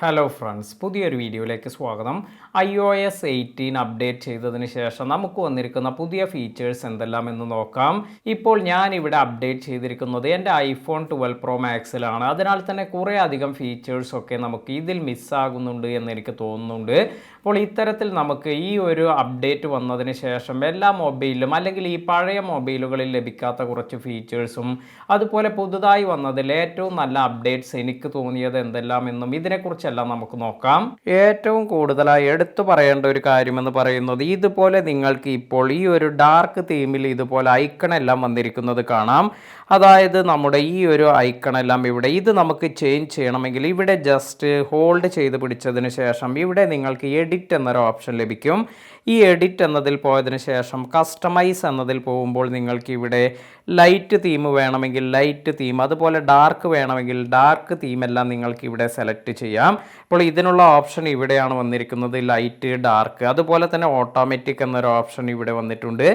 Hello friends, പുതിയൊരു വീഡിയോയിലേക്ക് സ്വാഗതം. iOS 18 അപ്ഡേറ്റ് ചെയ്തതിന് ശേഷം നമുക്ക് വന്നിരിക്കുന്ന പുതിയ ഫീച്ചേഴ്സ് എന്തെല്ലാം എന്ന് നോക്കാം. ഇപ്പോൾ ഞാൻ ഇവിടെ അപ്ഡേറ്റ് ചെയ്തിരിക്കുന്നത് എൻ്റെ iPhone 12 Pro Maxലാണ്. അതിനാൽ തന്നെ കുറേ അധികം ഫീച്ചേഴ്സൊക്കെ നമുക്ക് ഇതിൽ മിസ്സാകുന്നുണ്ട് എന്ന് എനിക്ക് തോന്നുന്നുണ്ട്. അപ്പോൾ ഇത്തരത്തിൽ നമുക്ക് ഈ ഒരു അപ്ഡേറ്റ് വന്നതിന് ശേഷം എല്ലാ മൊബൈലിലും അല്ലെങ്കിൽ ഈ പഴയ മൊബൈലുകളിൽ ലഭിക്കാത്ത കുറച്ച് ഫീച്ചേഴ്സും അതുപോലെ പുതുതായി വന്നതിൽ ഏറ്റവും നല്ല അപ്ഡേറ്റ്സ് എനിക്ക് തോന്നിയത് എന്തെല്ലാം എന്നും ഇതിനെക്കുറിച്ചെല്ലാം നമുക്ക് നോക്കാം. ഏറ്റവും കൂടുതലായി എടുത്തു പറയേണ്ട ഒരു കാര്യമെന്ന് പറയുന്നത് ഇതുപോലെ നിങ്ങൾക്ക് ഇപ്പോൾ ഈ ഒരു ഡാർക്ക് തീമിൽ ഇതുപോലെ ഐക്കൺ എല്ലാം വന്നിരിക്കുന്നത് കാണാം. അതായത് നമ്മുടെ ഈ ഒരു ഐക്കൺ എല്ലാം ഇവിടെ ഇത് നമുക്ക് ചേഞ്ച് ചെയ്യണമെങ്കിൽ ഇവിടെ ജസ്റ്റ് ഹോൾഡ് ചെയ്ത് പിടിച്ചതിന് ശേഷം ഇവിടെ നിങ്ങൾക്ക് എഡിറ്റ് എന്നൊരു ഓപ്ഷൻ ലഭിക്കും. ഈ എഡിറ്റ് എന്നതിൽ പോയതിന് ശേഷം കസ്റ്റമൈസ് എന്നതിൽ പോകുമ്പോൾ നിങ്ങൾക്ക് ഇവിടെ ലൈറ്റ് തീം വേണമെങ്കിൽ ലൈറ്റ് തീം, അതുപോലെ ഡാർക്ക് വേണമെങ്കിൽ ഡാർക്ക് തീമെല്ലാം നിങ്ങൾക്ക് ഇവിടെ സെലക്ട് ചെയ്യാം. അപ്പോൾ ഇതിനുള്ള ഓപ്ഷൻ ഇവിടെയാണ് വന്നിരിക്കുന്നത്, ലൈറ്റ്, ഡാർക്ക്, അതുപോലെ തന്നെ ഓട്ടോമാറ്റിക് എന്നൊരു ഓപ്ഷൻ ഇവിടെ വന്നിട്ടുണ്ട്.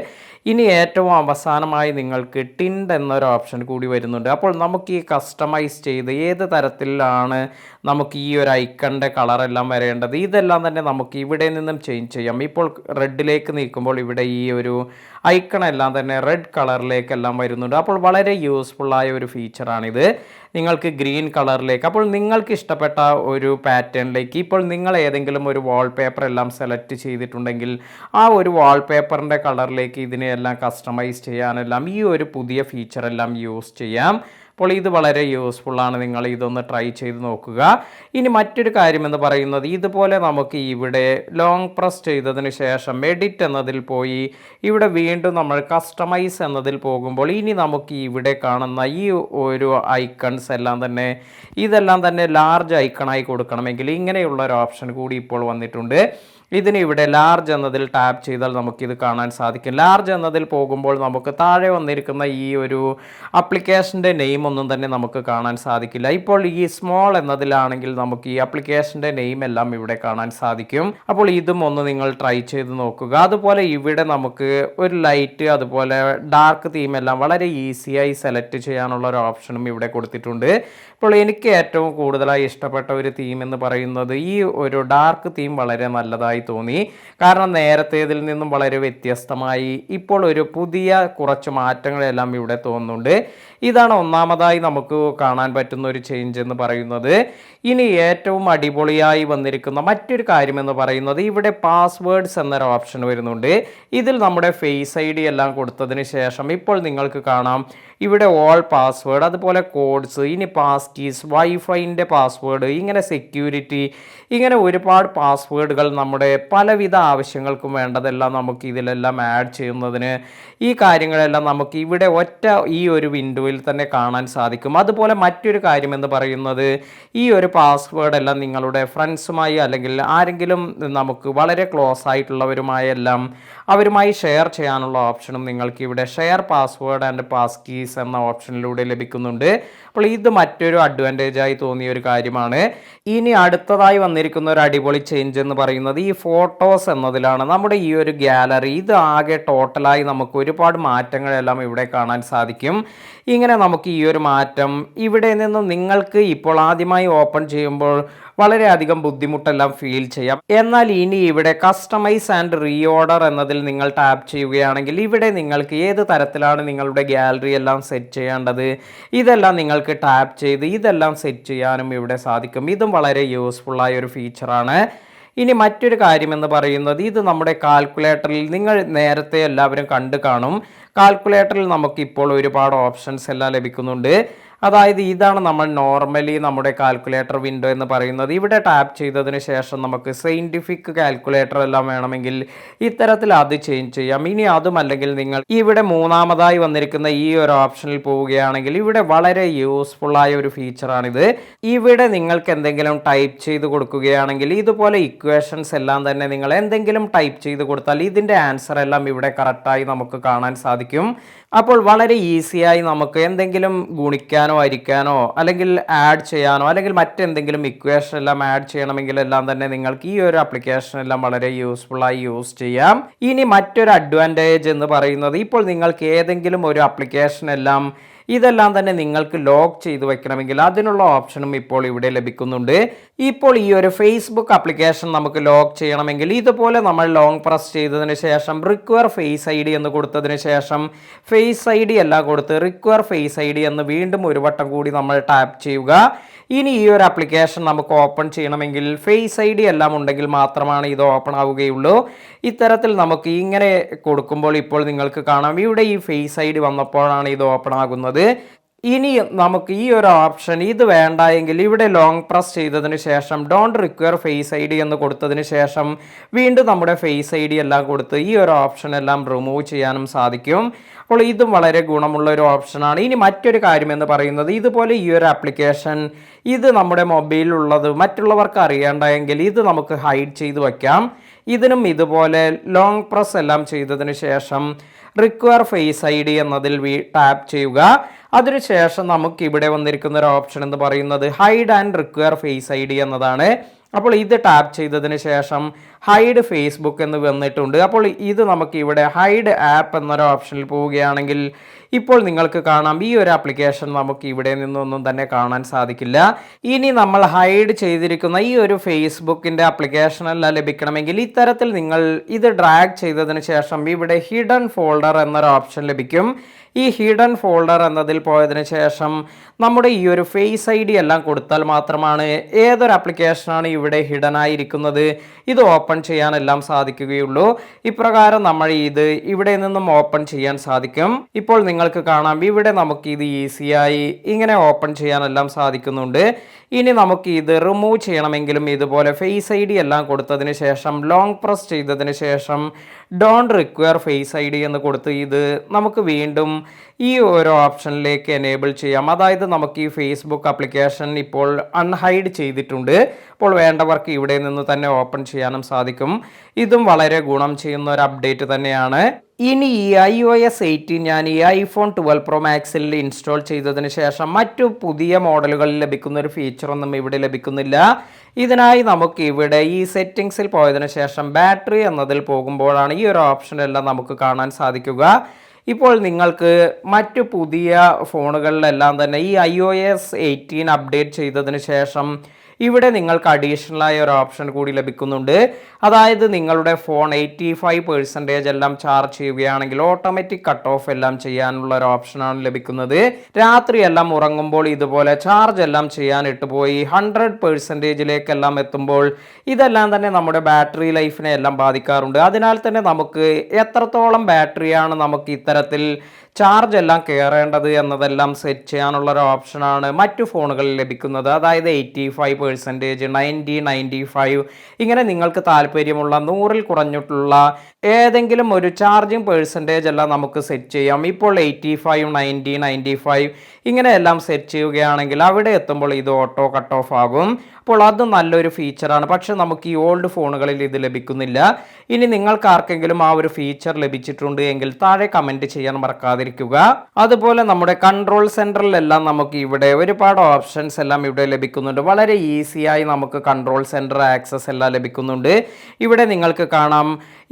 ഇനി ഏറ്റവും അവസാനമായി നിങ്ങൾക്ക് ടിൻഡ് എന്നൊരു ഓപ്ഷൻ കൂടി വരുന്നുണ്ട്. അപ്പോൾ നമുക്ക് ഈ കസ്റ്റമൈസ് ചെയ്ത് ഏത് തരത്തിലാണ് നമുക്ക് ഈ ഒരു ഐക്കണിൻ്റെ കളറെല്ലാം വരേണ്ടത് ഇതെല്ലാം തന്നെ നമുക്ക് ഇവിടെ നിന്നും ചേഞ്ച് ചെയ്യാം. ഇപ്പോൾ റെഡിലേക്ക് നീക്കുമ്പോൾ ഇവിടെ ഈ ഒരു ഐക്കൺ എല്ലാം തന്നെ റെഡ് കളറിലേക്കെല്ലാം വരുന്നുണ്ട്. അപ്പോൾ വളരെ യൂസ്ഫുള്ളായ ഒരു ഫീച്ചറാണിത്. നിങ്ങൾക്ക് ഗ്രീൻ കളറിലേക്ക്, അപ്പോൾ നിങ്ങൾക്ക് ഇഷ്ടപ്പെട്ട ഒരു പാറ്റേണിലേക്ക് ഇപ്പോൾ നിങ്ങൾ ഏതെങ്കിലും ഒരു വാൾപേപ്പർ എല്ലാം സെലക്ട് ചെയ്തിട്ടുണ്ടെങ്കിൽ ആ ഒരു വാൾപേപ്പറിൻ്റെ കളറിലേക്ക് ഇതിനെയെല്ലാം കസ്റ്റമൈസ് ചെയ്യാനെല്ലാം ഈ ഒരു പുതിയ ഫീച്ചറെല്ലാം യൂസ് ചെയ്യാം. അപ്പോൾ ഇത് വളരെ യൂസ്ഫുള്ളാണ്, നിങ്ങൾ ഇതൊന്ന് ട്രൈ ചെയ്ത് നോക്കുക. ഇനി മറ്റൊരു കാര്യമെന്ന് പറയുന്നത് ഇതുപോലെ നമുക്ക് ഇവിടെ ലോങ് പ്രസ് ചെയ്തതിന് ശേഷം എഡിറ്റ് എന്നതിൽ പോയി ഇവിടെ വീണ്ടും നമ്മൾ കസ്റ്റമൈസ് എന്നതിൽ പോകുമ്പോൾ ഇനി നമുക്ക് ഇവിടെ കാണുന്ന ഈ ഒരു ഐക്കൺസ് എല്ലാം തന്നെ ഇതെല്ലാം തന്നെ ലാർജ് ഐക്കണായി കൊടുക്കണമെങ്കിൽ ഇങ്ങനെയുള്ള ഒരു ഓപ്ഷൻ കൂടി ഇപ്പോൾ വന്നിട്ടുണ്ട്. ഇതിന് ഇവിടെ ലാർജ് എന്നതിൽ ടാപ്പ് ചെയ്താൽ നമുക്കിത് കാണാൻ സാധിക്കും. ലാർജ് എന്നതിൽ പോകുമ്പോൾ നമുക്ക് താഴെ വന്നിരിക്കുന്ന ഈ ഒരു ആപ്ലിക്കേഷൻ്റെ നെയിം ഒന്നും തന്നെ നമുക്ക് കാണാൻ സാധിക്കില്ല. ഇപ്പോൾ ഈ സ്മോൾ എന്നതിലാണെങ്കിൽ നമുക്ക് ഈ ആപ്ലിക്കേഷൻ്റെ നെയിം എല്ലാം ഇവിടെ കാണാൻ സാധിക്കും. അപ്പോൾ ഇതും ഒന്ന് നിങ്ങൾ ട്രൈ ചെയ്ത് നോക്കുക. അതുപോലെ ഇവിടെ നമുക്ക് ഒരു ലൈറ്റ് അതുപോലെ ഡാർക്ക് തീം എല്ലാം വളരെ ഈസിയായി സെലക്ട് ചെയ്യാനുള്ള ഒരു ഓപ്ഷനും ഇവിടെ കൊടുത്തിട്ടുണ്ട്. ഇപ്പോൾ എനിക്ക് ഏറ്റവും കൂടുതലായി ഇഷ്ടപ്പെട്ട ഒരു തീം എന്ന് പറയുന്നത് ഈ ഒരു ഡാർക്ക് തീം വളരെ നല്ലതായി തോന്നി. കാരണം നേരത്തേതിൽ നിന്നും വളരെ വ്യത്യസ്തമായി ഇപ്പോൾ ഒരു പുതിയ കുറച്ച് മാറ്റങ്ങളെല്ലാം ഇവിടെ തോന്നുന്നുണ്ട്. ഇതാണ് ഒന്നാമതായി നമുക്ക് കാണാൻ പറ്റുന്ന ഒരു ചേഞ്ച് എന്ന് പറയുന്നത്. ഇനി ഏറ്റവും അടിപൊളിയായി വന്നിരിക്കുന്ന മറ്റൊരു കാര്യമെന്ന് പറയുന്നത് ഇവിടെ പാസ്വേഡ്സ് എന്നൊരു ഓപ്ഷൻ വരുന്നുണ്ട്. ഇതിൽ നമ്മുടെ ഫേസ് ID എല്ലാം കൊടുത്തതിന് ശേഷം ഇപ്പോൾ നിങ്ങൾക്ക് കാണാം ഇവിടെ ഓൾ പാസ്വേഡ്, അതുപോലെ കോഡ്സ്, ഇനി പാസ് കീസ്, വൈഫൈൻ്റെ പാസ്വേഡ്, ഇങ്ങനെ സെക്യൂരിറ്റി, ഇങ്ങനെ ഒരുപാട് പാസ്വേഡുകൾ നമ്മുടെ പലവിധ ആവശ്യങ്ങൾക്കും വേണ്ടതെല്ലാം നമുക്ക് ഇതിലെല്ലാം ആഡ് ചെയ്യുന്നതിന് ഈ കാര്യങ്ങളെല്ലാം നമുക്ക് ഇവിടെ ഒറ്റ ഈ ഒരു വിൻഡോയിൽ തന്നെ കാണാൻ സാധിക്കും. അതുപോലെ മറ്റൊരു കാര്യമെന്ന് പറയുന്നത് ഈ ഒരു പാസ്വേഡ് എല്ലാം നിങ്ങളുടെ ഫ്രണ്ട്സുമായി അല്ലെങ്കിൽ ആരെങ്കിലും നമുക്ക് വളരെ ക്ലോസ് ആയിട്ടുള്ളവരുമായെല്ലാം അവരുമായി ഷെയർ ചെയ്യാനുള്ള ഓപ്ഷനും നിങ്ങൾക്ക് ഇവിടെ share password and pass keys എന്ന ഓപ്ഷനിലൂടെ ലഭിക്കുന്നുണ്ട്. അപ്പോൾ ഇത് മറ്റൊരു അഡ്വാൻറ്റേജ് ആയി തോന്നിയ ഒരു കാര്യമാണ്. ഇനി അടുത്തതായി വന്നിരിക്കുന്ന ഒരു അടിപൊളി ചേഞ്ച് എന്ന് പറയുന്നത് ഈ ഫോട്ടോസ് എന്നതിലാണ്. നമ്മുടെ ഈ ഒരു ഗാലറി ഇത് ആകെ ടോട്ടലായി നമുക്ക് ഒരുപാട് മാറ്റങ്ങളെല്ലാം ഇവിടെ കാണാൻ സാധിക്കും. ഇങ്ങനെ നമുക്ക് ഈ ഒരു മാറ്റം ഇവിടെ നിന്നും നിങ്ങൾക്ക് ഇപ്പോൾ ആദ്യമായി ഓപ്പൺ ചെയ്യുമ്പോൾ വളരെയധികം ബുദ്ധിമുട്ടെല്ലാം ഫീൽ ചെയ്യാം. എന്നാൽ ഇനി ഇവിടെ കസ്റ്റമൈസ് ആൻഡ് റീ ഓർഡർ എന്നതിൽ നിങ്ങൾ ടാപ്പ് ചെയ്യുകയാണെങ്കിൽ ഇവിടെ നിങ്ങൾക്ക് ഏത് തരത്തിലാണ് നിങ്ങളുടെ ഗാലറി എല്ലാം സെറ്റ് ചെയ്യേണ്ടത് ഇതെല്ലാം നിങ്ങൾക്ക് ടാപ്പ് ചെയ്ത് ഇതെല്ലാം സെറ്റ് ചെയ്യാനും ഇവിടെ സാധിക്കും. ഇതും വളരെ യൂസ്ഫുള്ളായ ഒരു ഫീച്ചറാണ്. ഇനി മറ്റൊരു കാര്യമെന്ന് പറയുന്നത് ഇത് നമ്മുടെ കാൽക്കുലേറ്ററിൽ നിങ്ങൾ നേരത്തെ എല്ലാവരും കണ്ടു കാണും. കാൽക്കുലേറ്ററിൽ നമുക്കിപ്പോൾ ഒരുപാട് ഓപ്ഷൻസ് എല്ലാം ലഭിക്കുന്നുണ്ട്. അതായത് ഇതാണ് നമ്മൾ നോർമലി നമ്മുടെ കാൽക്കുലേറ്റർ വിൻഡോ എന്ന് പറയുന്നത്. ഇവിടെ ടാപ്പ് ചെയ്തതിന് ശേഷം നമുക്ക് സയൻറ്റിഫിക് കാൽക്കുലേറ്റർ എല്ലാം വേണമെങ്കിൽ ഇത്തരത്തിൽ അത് ചേഞ്ച് ചെയ്യാം. ഇനി അതുമല്ലെങ്കിൽ നിങ്ങൾ ഇവിടെ മൂന്നാമതായി വന്നിരിക്കുന്ന ഈ ഒരു ഓപ്ഷനിൽ പോവുകയാണെങ്കിൽ ഇവിടെ വളരെ യൂസ്ഫുള്ളായ ഒരു ഫീച്ചറാണിത്. ഇവിടെ നിങ്ങൾക്ക് എന്തെങ്കിലും ടൈപ്പ് ചെയ്ത് കൊടുക്കുകയാണെങ്കിൽ ഇതുപോലെ ഇക്വേഷൻസ് എല്ലാം തന്നെ നിങ്ങൾ എന്തെങ്കിലും ടൈപ്പ് ചെയ്ത് കൊടുത്താൽ ഇതിൻ്റെ ആൻസർ എല്ലാം ഇവിടെ കറക്റ്റായി നമുക്ക് കാണാൻ സാധിക്കും. അപ്പോൾ വളരെ ഈസിയായി നമുക്ക് എന്തെങ്കിലും ഗുണിക്കാനോ ഹരിക്കാനോ അല്ലെങ്കിൽ ആഡ് ചെയ്യാനോ അല്ലെങ്കിൽ മറ്റെന്തെങ്കിലും ഇക്വേഷൻ എല്ലാം ആഡ് ചെയ്യണമെങ്കിൽ എല്ലാം തന്നെ നിങ്ങൾക്ക് ഈ ഒരു ആപ്ലിക്കേഷൻ എല്ലാം വളരെ യൂസ്ഫുള്ളായി യൂസ് ചെയ്യാം. ഇനി മറ്റൊരു അഡ്വാൻറ്റേജ് എന്ന് പറയുന്നത് ഇപ്പോൾ നിങ്ങൾക്ക് ഏതെങ്കിലും ഒരു ആപ്ലിക്കേഷൻ എല്ലാം ഇതെല്ലാം തന്നെ നിങ്ങൾക്ക് ലോക്ക് ചെയ്ത് വെക്കണമെങ്കിൽ അതിനുള്ള ഓപ്ഷനും ഇപ്പോൾ ഇവിടെ ലഭിക്കുന്നുണ്ട്. ഇപ്പോൾ ഈ ഒരു ഫേസ്ബുക്ക് ആപ്ലിക്കേഷൻ നമുക്ക് ലോക്ക് ചെയ്യണമെങ്കിൽ ഇതുപോലെ നമ്മൾ ലോങ് പ്രസ് ചെയ്തതിന് ശേഷം റിക്വയർ ഫേസ് ഐ ഡി എന്ന് കൊടുത്തതിന് ശേഷം ഫേസ് ഐ ഡി എല്ലാം കൊടുത്ത് റിക്വയർ ഫേസ് ഐ ഡി എന്ന് വീണ്ടും ഒരു വട്ടം കൂടി നമ്മൾ ടാപ്പ് ചെയ്യുക. ഇനി ഈ ഒരു ആപ്ലിക്കേഷൻ നമുക്ക് ഓപ്പൺ ചെയ്യണമെങ്കിൽ ഫേസ് ഐ ഡി എല്ലാം ഉണ്ടെങ്കിൽ മാത്രമാണ് ഇത് ഓപ്പൺ ആവുകയുള്ളൂ. ഇത്തരത്തിൽ നമുക്ക് ഇങ്ങനെ കൊടുക്കുമ്പോൾ ഇപ്പോൾ നിങ്ങൾക്ക് കാണാം ഇവിടെ ഈ ഫേസ് ഐ ഡി വന്നപ്പോഴാണ് ഇത് ഓപ്പൺ ആകുന്നത്. ഇനി നമുക്ക് ഈ ഒരു ഓപ്ഷൻ ഇത് വേണ്ട എങ്കിൽ ഇവിടെ ലോങ് പ്രസ് ചെയ്തതിന് ശേഷം don't require face I D എന്ന് കൊടുത്തതിന് ശേഷം വീണ്ടും നമ്മുടെ ഫേസ് ഐ ഡി എല്ലാം കൊടുത്ത് ഈ ഒരു ഓപ്ഷൻ എല്ലാം റിമൂവ് ചെയ്യാനും സാധിക്കും. അപ്പോൾ ഇതും വളരെ ഗുണമുള്ള ഒരു ഓപ്ഷനാണ്. ഇനി മറ്റൊരു കാര്യം എന്ന് പറയുന്നത് ഇതുപോലെ ഈ ഒരു ആപ്ലിക്കേഷൻ ഇത് നമ്മുടെ മൊബൈലിലുള്ളത് മറ്റുള്ളവർക്ക് അറിയേണ്ടെങ്കിൽ ഇത് നമുക്ക് ഹൈഡ് ചെയ്ത് വയ്ക്കാം. ഇതിനും ഇതുപോലെ ലോങ് പ്രസ് എല്ലാം ചെയ്തതിന് ശേഷം റിക്വയർ ഫേസ് ഐ ഡി എന്നതിൽ ടാപ്പ് ചെയ്യുക. അതിനുശേഷം നമുക്ക് ഇവിടെ വന്നിരിക്കുന്ന ഒരു ഓപ്ഷൻ എന്ന് പറയുന്നത് hide and require face I D എന്നതാണ്. അപ്പോൾ ഇത് ടാപ്പ് ചെയ്തതിന് ശേഷം ഹൈഡ് ഫേസ്ബുക്ക് എന്ന് വന്നിട്ടുണ്ട്. അപ്പോൾ ഇത് നമുക്ക് ഇവിടെ ഹൈഡ് ആപ്പ് എന്നൊരു ഓപ്ഷനിൽ പോവുകയാണെങ്കിൽ ഇപ്പോൾ നിങ്ങൾക്ക് കാണാം ഈ ഒരു ആപ്ലിക്കേഷൻ നമുക്ക് ഇവിടെ നിന്നൊന്നും തന്നെ കാണാൻ സാധിക്കില്ല. ഇനി നമ്മൾ ഹൈഡ് ചെയ്തിരിക്കുന്ന ഈ ഒരു ഫേസ്ബുക്കിൻ്റെ ആപ്ലിക്കേഷൻ എല്ലാം ലഭിക്കണമെങ്കിൽ ഇത്തരത്തിൽ നിങ്ങൾ ഇത് ഡ്രാഗ് ചെയ്തതിന് ശേഷം ഇവിടെ ഹിഡൻ ഫോൾഡർ എന്നൊരു ഓപ്ഷൻ ലഭിക്കും. ഈ ഹിഡൻ ഫോൾഡർ എന്നതിൽ പോയതിനു ശേഷം നമ്മുടെ ഈ ഒരു ഫേസ് ഐ ഡി എല്ലാം കൊടുത്താൽ മാത്രമാണ് ഏതൊരു ആപ്ലിക്കേഷനാണ് ഇവിടെ ഹിഡൻ ആയിരിക്കുന്നത് ഇത് ഓപ്പൺ ചെയ്യാനെല്ലാം സാധിക്കുകയുള്ളൂ. ഇപ്രകാരം നമ്മൾ ഇത് ഇവിടെ നിന്നും ഓപ്പൺ ചെയ്യാൻ സാധിക്കും. ഇപ്പോൾ നിങ്ങൾക്ക് കാണാം ഇവിടെ നമുക്ക് ഇത് ഈസിയായി ഇങ്ങനെ ഓപ്പൺ ചെയ്യാനെല്ലാം സാധിക്കുന്നുണ്ട്. ഇനി നമുക്ക് ഇത് റിമൂവ് ചെയ്യണമെങ്കിലും ഇതുപോലെ ഫേസ് ഐ ഡി എല്ലാം കൊടുത്തതിന് ശേഷം ലോങ് പ്രസ് ചെയ്തതിന് ശേഷം don't require face I D എന്ന് കൊടുത്ത് ഇത് നമുക്ക് വീണ്ടും ഈ ഒരു ഓപ്ഷനിലേക്ക് എനേബിൾ ചെയ്യാം. അതായത് നമുക്ക് ഈ ഫേസ്ബുക്ക് ആപ്ലിക്കേഷൻ ഇപ്പോൾ അൺഹൈഡ് ചെയ്തിട്ടുണ്ട്. അപ്പോൾ വേണ്ടവർക്ക് ഇവിടെ നിന്ന് തന്നെ ഓപ്പൺ ചെയ്യാനും സാധിക്കും. ഇതും വളരെ ഗുണം ചെയ്യുന്ന ഒരു അപ്ഡേറ്റ് തന്നെയാണ്. ഇനി ഈ iOS 18 ഞാൻ ഈ iPhone 12 Pro Maxൽ ഇൻസ്റ്റാൾ ചെയ്തതിന് ശേഷം മറ്റു പുതിയ മോഡലുകളിൽ ലഭിക്കുന്ന ഒരു ഫീച്ചറൊന്നും ഇവിടെ ലഭിക്കുന്നില്ല. ഇതിനായി നമുക്ക് ഇവിടെ ഈ സെറ്റിങ്സിൽ പോയതിനു ശേഷം ബാറ്ററി എന്നതിൽ പോകുമ്പോഴാണ് ഈ ഒരു ഓപ്ഷനെല്ലാം നമുക്ക് കാണാൻ സാധിക്കുക. ഇപ്പോൾ നിങ്ങൾക്ക് മറ്റു പുതിയ ഫോണുകളിലെല്ലാം തന്നെ ഈ iOS 18 അപ്ഡേറ്റ് ചെയ്തതിന് ശേഷം ഇവിടെ നിങ്ങൾക്ക് അഡീഷണലായ ഒരു ഓപ്ഷൻ കൂടി ലഭിക്കുന്നുണ്ട്. അതായത് നിങ്ങളുടെ ഫോൺ 85% എല്ലാം ചാർജ് ചെയ്യുകയാണെങ്കിൽ ഓട്ടോമാറ്റിക് കട്ട് ഓഫ് എല്ലാം ചെയ്യാനുള്ള ഒരു ഓപ്ഷനാണ് ലഭിക്കുന്നത്. രാത്രി എല്ലാം ഉറങ്ങുമ്പോൾ ഇതുപോലെ ചാർജ് എല്ലാം ചെയ്യാൻ ഇട്ടുപോയി 100%ലേക്കെല്ലാം എത്തുമ്പോൾ ഇതെല്ലാം തന്നെ നമ്മുടെ ബാറ്ററി ലൈഫിനെ എല്ലാം ബാധിക്കാറുണ്ട്. അതിനാൽ തന്നെ നമുക്ക് എത്രത്തോളം ബാറ്ററിയാണ് നമുക്ക് ഇത്തരത്തിൽ ചാർജ് എല്ലാം കയറേണ്ടത് എന്നതെല്ലാം സെറ്റ് ചെയ്യാനുള്ള ഒരു ഓപ്ഷനാണ് മറ്റു ഫോണുകളിൽ ലഭിക്കുന്നത്. അതായത് 85%, 90, 95 ഇങ്ങനെ നിങ്ങൾക്ക് താല്പര്യമുള്ള 100ൽ കുറഞ്ഞിട്ടുള്ള ഏതെങ്കിലും ഒരു ചാർജിങ് പെർസെൻറ്റേജ് എല്ലാം നമുക്ക് സെറ്റ് ചെയ്യാം. ഇപ്പോൾ 85, 90, 95 ഇങ്ങനെയെല്ലാം സെറ്റ് ചെയ്യുകയാണെങ്കിൽ അവിടെ എത്തുമ്പോൾ ഇത് ഓട്ടോ കട്ട് ഓഫ് ആകും. അപ്പോൾ അത് നല്ലൊരു ഫീച്ചറാണ്. പക്ഷെ നമുക്ക് ഈ ഓൾഡ് ഫോണുകളിൽ ഇത് ലഭിക്കുന്നില്ല. ഇനി നിങ്ങൾക്ക് ആർക്കെങ്കിലും ആ ഒരു ഫീച്ചർ ലഭിച്ചിട്ടുണ്ട് എങ്കിൽ താഴെ കമൻറ്റ് ചെയ്യാൻ മറക്കാതിരിക്കുക. അതുപോലെ നമ്മുടെ കൺട്രോൾ സെൻറ്ററിലെല്ലാം നമുക്ക് ഇവിടെ ഒരുപാട് ഓപ്ഷൻസ് എല്ലാം ഇവിടെ ലഭിക്കുന്നുണ്ട്. വളരെ ഈസിയായി നമുക്ക് കൺട്രോൾ സെൻറ്റർ ആക്സസ് എല്ലാം ലഭിക്കുന്നുണ്ട്. ഇവിടെ നിങ്ങൾക്ക് കാണാം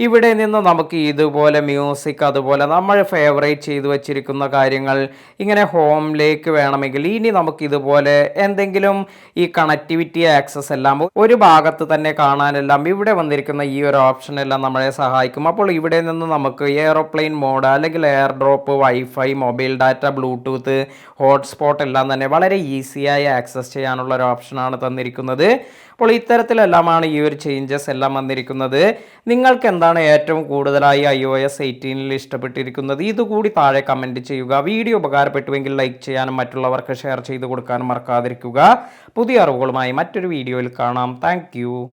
ഇവിടെ നിന്ന് നമുക്ക് ഇതുപോലെ മ്യൂസിക് അതുപോലെ നമ്മൾ ഫേവറേറ്റ് ചെയ്തു വച്ചിരിക്കുന്ന കാര്യങ്ങൾ ഇങ്ങനെ ഹോമിലേക്ക് വേണമെങ്കിൽ ഇനി നമുക്ക് ഇതുപോലെ എന്തെങ്കിലും ഈ കണക്ടിവിറ്റി ആക്സസ് എല്ലാം ഒരു ഭാഗത്ത് തന്നെ കാണാനെല്ലാം ഇവിടെ വന്നിരിക്കുന്ന ഈ ഒരു ഓപ്ഷൻ എല്ലാം നമ്മളെ സഹായിക്കും. അപ്പോൾ ഇവിടെ നിന്ന് നമുക്ക് എയറോപ്ലെയിൻ മോഡ് അല്ലെങ്കിൽ air drop, wifi, mobile data, Bluetooth, hotspot എല്ലാം തന്നെ വളരെ ഈസിയായി ആക്സസ് ചെയ്യാനുള്ള ഒരു ഓപ്ഷനാണ് തന്നിരിക്കുന്നത്. അപ്പോൾ ഇത്തരത്തിലെല്ലാമാണ് ഈ ഒരു ചേഞ്ചസ് എല്ലാം വന്നിരിക്കുന്നത്. നിങ്ങൾക്ക് എന്താണ് ഏറ്റവും കൂടുതലായി iOS 18 ഇഷ്ടപ്പെട്ടിരിക്കുന്നത് ഇതുകൂടി താഴെ കമൻറ്റ് ചെയ്യുക. വീഡിയോ ഉപകാരപ്പെട്ടുവെങ്കിൽ ലൈക്ക് ചെയ്യാനും മറ്റുള്ളവർക്ക് ഷെയർ ചെയ്ത് കൊടുക്കാനും മറക്കാതിരിക്കുക. പുതിയ അറിവുകളുമായി മറ്റൊരു വീഡിയോയിൽ കാണാം. താങ്ക്